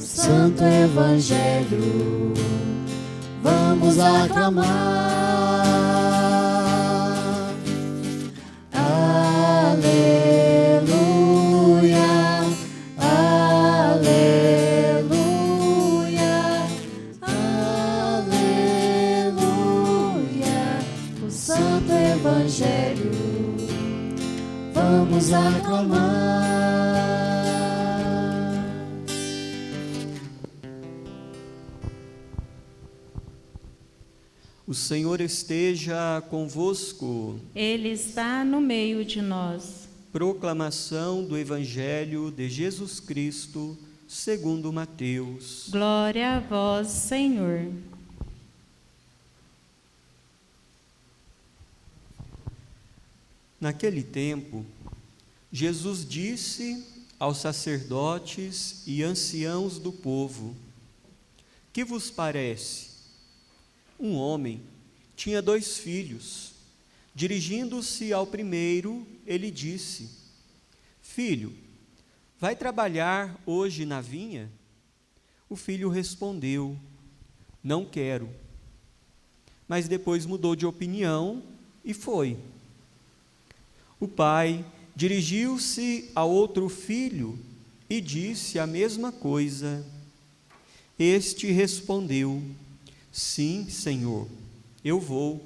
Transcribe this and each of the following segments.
Santo Evangelho, vamos aclamar. Aleluia, aleluia, aleluia. O Santo Evangelho, vamos aclamar. O Senhor esteja convosco. Ele está no meio de nós. Proclamação do Evangelho de Jesus Cristo, segundo Mateus. Glória a vós, Senhor. Naquele tempo, Jesus disse aos sacerdotes e anciãos do povo: Que vos parece? Um homem tinha 2 filhos. Dirigindo-se ao primeiro, ele disse: Filho, vai trabalhar hoje na vinha? O filho respondeu: Não quero. Mas depois mudou de opinião e foi. O pai dirigiu-se ao outro filho e disse a mesma coisa. Este respondeu: Sim, Senhor, eu vou.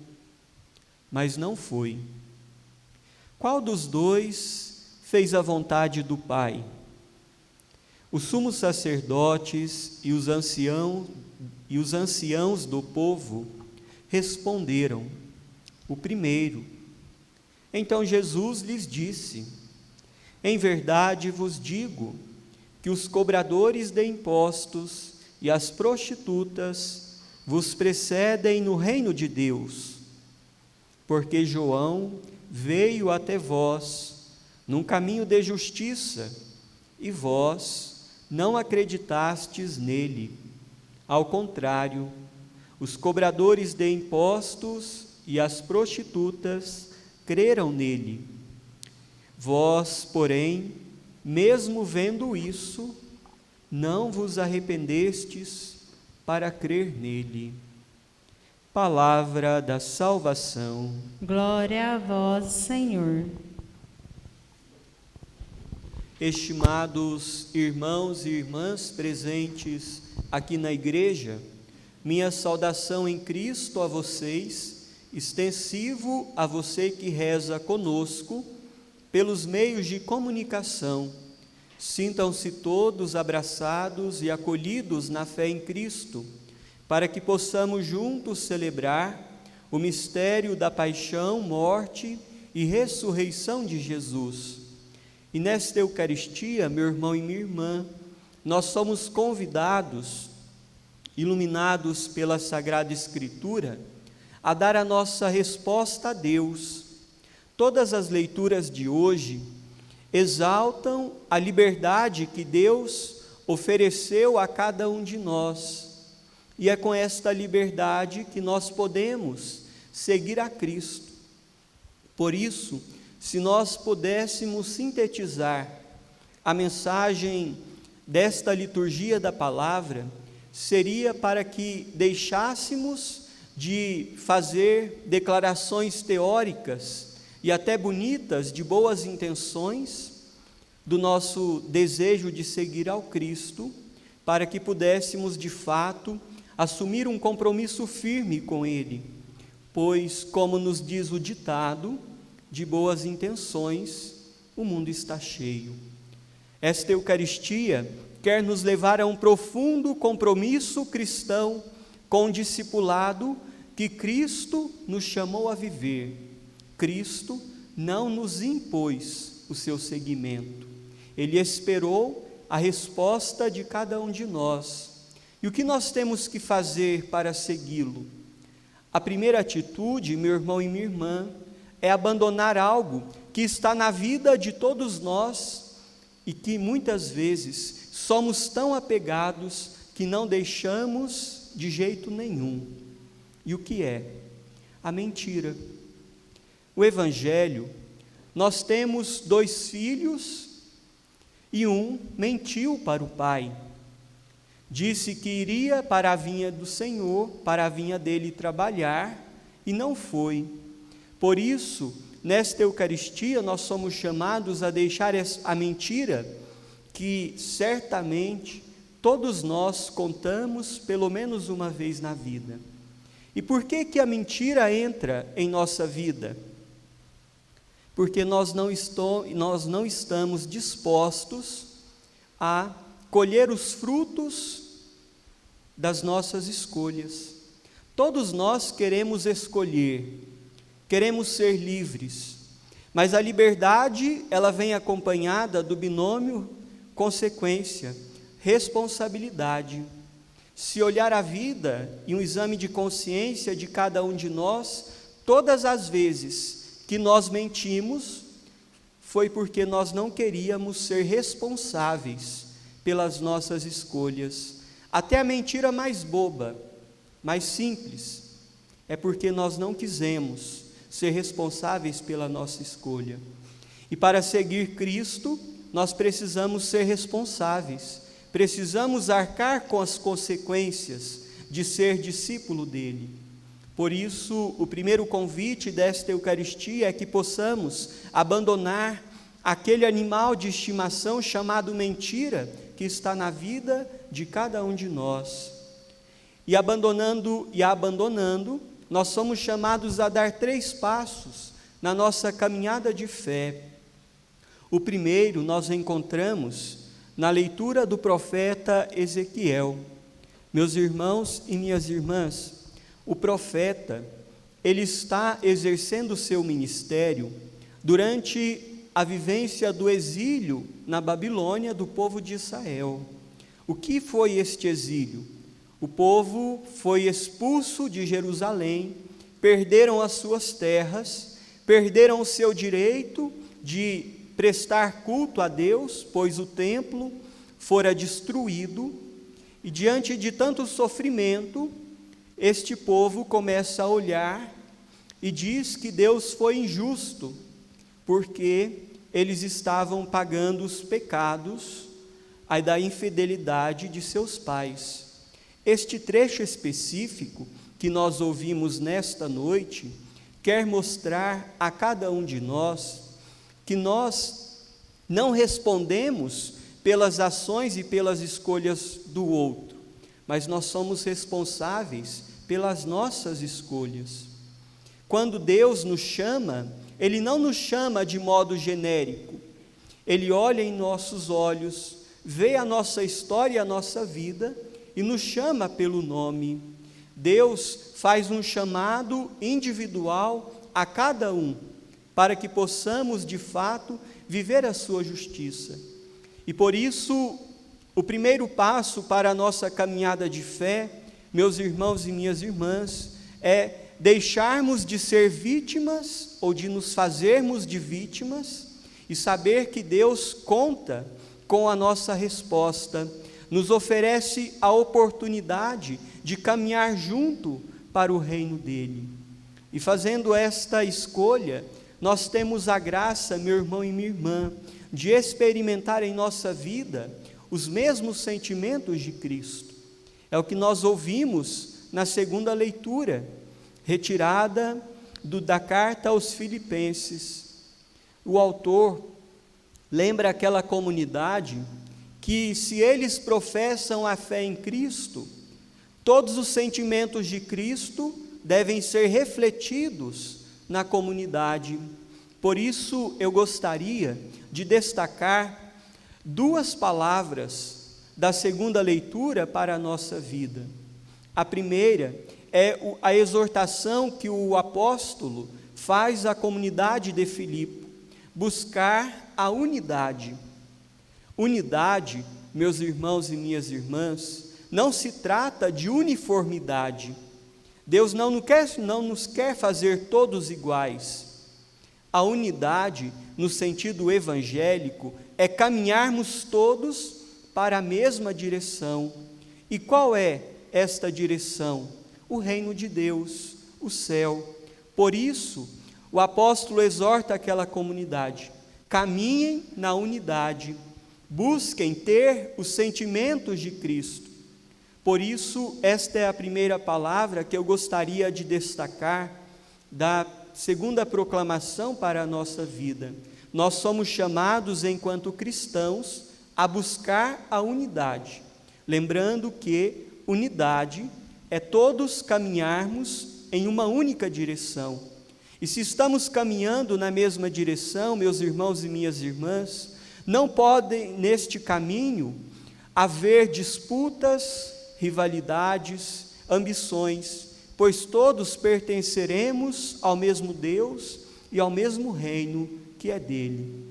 Mas não foi. Qual dos 2 fez a vontade do Pai? Os sumos sacerdotes e os anciãos do povo responderam: O primeiro. Então Jesus lhes disse: Em verdade vos digo que os cobradores de impostos e as prostitutas vos precedem no reino de Deus, porque João veio até vós num caminho de justiça, e vós não acreditastes nele. Ao contrário, os cobradores de impostos e as prostitutas creram nele. Vós, porém, mesmo vendo isso, não vos arrependestes para crer nele. Palavra da salvação. Glória a vós, Senhor. Estimados irmãos e irmãs presentes aqui na igreja, minha saudação em Cristo a vocês, extensivo a você que reza conosco pelos meios de comunicação. Sintam-se todos abraçados e acolhidos na fé em Cristo, para que possamos juntos celebrar o mistério da paixão, morte e ressurreição de Jesus. E nesta Eucaristia, meu irmão e minha irmã, nós somos convidados, iluminados pela Sagrada Escritura, a dar a nossa resposta a Deus. Todas as leituras de hoje exaltam a liberdade que Deus ofereceu a cada um de nós, e é com esta liberdade que nós podemos seguir a Cristo. Por isso, se nós pudéssemos sintetizar a mensagem desta liturgia da palavra, seria para que deixássemos de fazer declarações teóricas e até bonitas, de boas intenções, do nosso desejo de seguir ao Cristo, para que pudéssemos, de fato, assumir um compromisso firme com Ele, pois, como nos diz o ditado, de boas intenções o mundo está cheio. Esta Eucaristia quer nos levar a um profundo compromisso cristão com o discipulado que Cristo nos chamou a viver. Cristo não nos impôs o seu seguimento. Ele esperou a resposta de cada um de nós. E o que nós temos que fazer para segui-lo? A primeira atitude, meu irmão e minha irmã, é abandonar algo que está na vida de todos nós e que muitas vezes somos tão apegados que não deixamos de jeito nenhum. E o que é? A mentira. O Evangelho, nós temos 2 filhos e um mentiu para o pai. Disse que iria para a vinha do Senhor, para a vinha dele trabalhar, e não foi. Por isso, nesta Eucaristia, nós somos chamados a deixar a mentira, que certamente todos nós contamos pelo menos uma vez na vida. E por que a mentira entra em nossa vida? Porque nós não estamos dispostos a colher os frutos das nossas escolhas. Todos nós queremos escolher, queremos ser livres, mas a liberdade, ela vem acompanhada do binômio consequência, responsabilidade. Se olhar a vida e um exame de consciência de cada um de nós, todas as vezes que nós mentimos, foi porque nós não queríamos ser responsáveis pelas nossas escolhas. Até a mentira mais boba, mais simples, é porque nós não quisemos ser responsáveis pela nossa escolha. E para seguir Cristo, nós precisamos ser responsáveis, precisamos arcar com as consequências de ser discípulo dele. Por isso, o primeiro convite desta Eucaristia é que possamos abandonar aquele animal de estimação chamado mentira, que está na vida de cada um de nós. E abandonando, nós somos chamados a dar 3 passos na nossa caminhada de fé. O primeiro nós encontramos na leitura do profeta Ezequiel. Meus irmãos e minhas irmãs, o profeta, ele está exercendo o seu ministério durante a vivência do exílio na Babilônia do povo de Israel. O que foi este exílio? O povo foi expulso de Jerusalém, perderam as suas terras, perderam o seu direito de prestar culto a Deus, pois o templo fora destruído, e diante de tanto sofrimento, este povo começa a olhar e diz que Deus foi injusto, porque eles estavam pagando os pecados da infidelidade de seus pais. Este trecho específico que nós ouvimos nesta noite quer mostrar a cada um de nós que nós não respondemos pelas ações e pelas escolhas do outro, mas nós somos responsáveis pelas nossas escolhas. Quando Deus nos chama, Ele não nos chama de modo genérico, Ele olha em nossos olhos, vê a nossa história e a nossa vida e nos chama pelo nome. Deus faz um chamado individual a cada um, para que possamos de fato viver a sua justiça. E por isso, o primeiro passo para a nossa caminhada de fé, meus irmãos e minhas irmãs, é deixarmos de ser vítimas ou de nos fazermos de vítimas e saber que Deus conta com a nossa resposta, nos oferece a oportunidade de caminhar junto para o reino dele. E fazendo esta escolha, nós temos a graça, meu irmão e minha irmã, de experimentar em nossa vida os mesmos sentimentos de Cristo. É o que nós ouvimos na segunda leitura, retirada da carta aos Filipenses. O autor lembra aquela comunidade que, se eles professam a fé em Cristo, todos os sentimentos de Cristo devem ser refletidos na comunidade. Por isso, eu gostaria de destacar 2 palavras da segunda leitura para a nossa vida. A primeira é a exortação que o apóstolo faz à comunidade de Filipe, buscar a unidade. Unidade, meus irmãos e minhas irmãs, não se trata de uniformidade. Deus não nos quer fazer todos iguais. A unidade, no sentido evangélico, é caminharmos todos para a mesma direção. E qual é esta direção? o reino de Deus, o céu. Por isso, o apóstolo exorta aquela comunidade: caminhem na unidade, busquem ter os sentimentos de Cristo. Por isso, esta é a primeira palavra que eu gostaria de destacar da segunda proclamação para a nossa vida. Nós somos chamados, enquanto cristãos, a buscar a unidade, lembrando que unidade é todos caminharmos em uma única direção. E se estamos caminhando na mesma direção, meus irmãos e minhas irmãs, não podem neste caminho haver disputas, rivalidades, ambições, pois todos pertenceremos ao mesmo Deus e ao mesmo reino que é dele.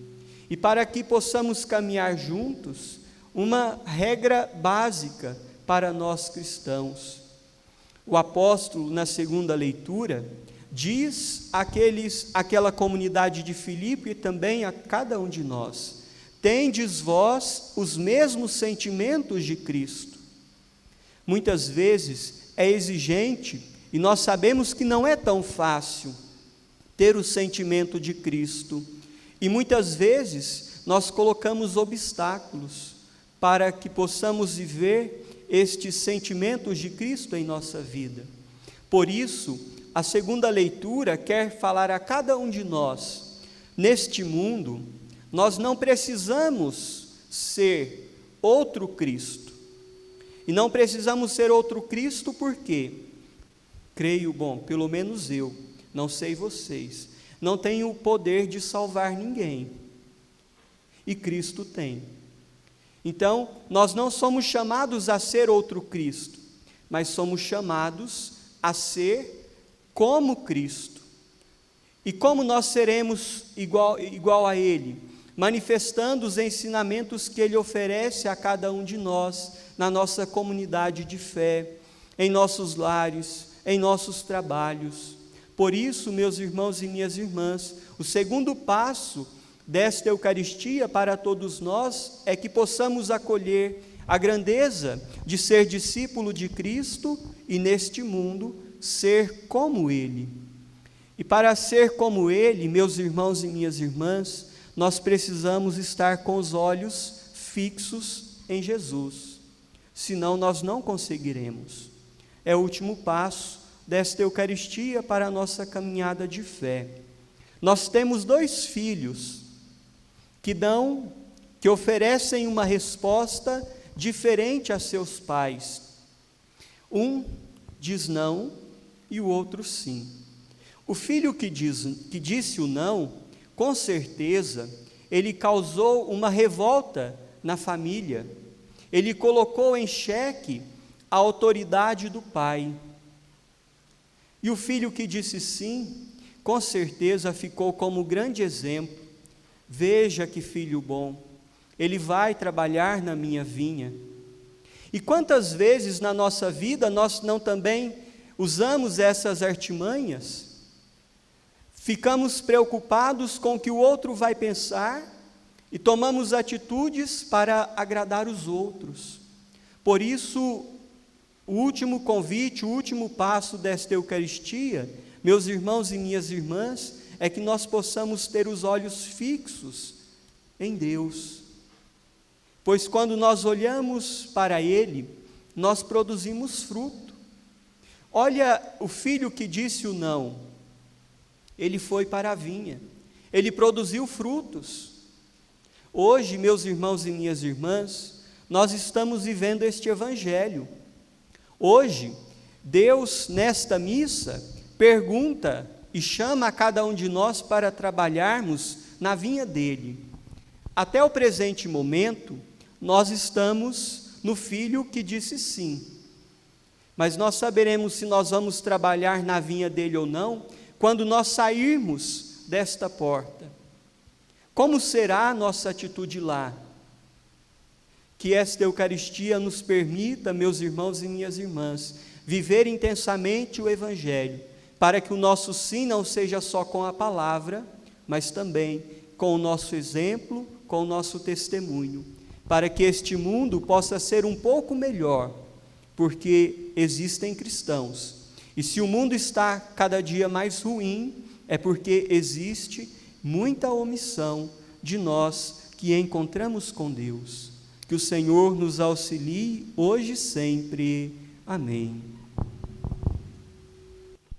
E para que possamos caminhar juntos, uma regra básica para nós cristãos. O apóstolo, na segunda leitura, diz àquela comunidade de Filipe e também a cada um de nós: tendes vós os mesmos sentimentos de Cristo. Muitas vezes é exigente, e nós sabemos que não é tão fácil ter o sentimento de Cristo, e muitas vezes nós colocamos obstáculos para que possamos viver estes sentimentos de Cristo em nossa vida. Por isso, a segunda leitura quer falar a cada um de nós: neste mundo, nós não precisamos ser outro Cristo. E não precisamos ser outro Cristo porque, creio, pelo menos eu, não sei vocês, não tenho o poder de salvar ninguém. E Cristo tem. Então, nós não somos chamados a ser outro Cristo, mas somos chamados a ser como Cristo. E como nós seremos igual a Ele? Manifestando os ensinamentos que Ele oferece a cada um de nós, na nossa comunidade de fé, em nossos lares, em nossos trabalhos. Por isso, meus irmãos e minhas irmãs, o segundo passo desta Eucaristia para todos nós é que possamos acolher a grandeza de ser discípulo de Cristo e neste mundo ser como Ele. E para ser como Ele, meus irmãos e minhas irmãs, nós precisamos estar com os olhos fixos em Jesus, senão nós não conseguiremos. É o último passo desta Eucaristia para a nossa caminhada de fé. Nós temos 2 filhos que oferecem uma resposta diferente a seus pais. Um diz não e o outro sim. O filho que disse o não, com certeza, ele causou uma revolta na família. Ele colocou em xeque a autoridade do pai. E o filho que disse sim, com certeza ficou como grande exemplo. Veja que filho bom, ele vai trabalhar na minha vinha. E quantas vezes na nossa vida nós não também usamos essas artimanhas? Ficamos preocupados com o que o outro vai pensar e tomamos atitudes para agradar os outros. Por isso, o último convite, o último passo desta Eucaristia, meus irmãos e minhas irmãs, é que nós possamos ter os olhos fixos em Deus. Pois quando nós olhamos para Ele, nós produzimos fruto. Olha o filho que disse o não. Ele foi para a vinha, ele produziu frutos. Hoje, meus irmãos e minhas irmãs, nós estamos vivendo este Evangelho. Hoje, Deus, nesta missa, pergunta e chama a cada um de nós para trabalharmos na vinha dele. Até o presente momento, nós estamos no filho que disse sim. Mas nós saberemos se nós vamos trabalhar na vinha dele ou não, quando nós sairmos desta porta. Como será a nossa atitude lá? Que esta Eucaristia nos permita, meus irmãos e minhas irmãs, viver intensamente o Evangelho, para que o nosso sim não seja só com a palavra, mas também com o nosso exemplo, com o nosso testemunho, para que este mundo possa ser um pouco melhor, porque existem cristãos E se o mundo está cada dia mais ruim, é porque existe muita omissão de nós que encontramos com Deus. Que o Senhor nos auxilie hoje e sempre. Amém.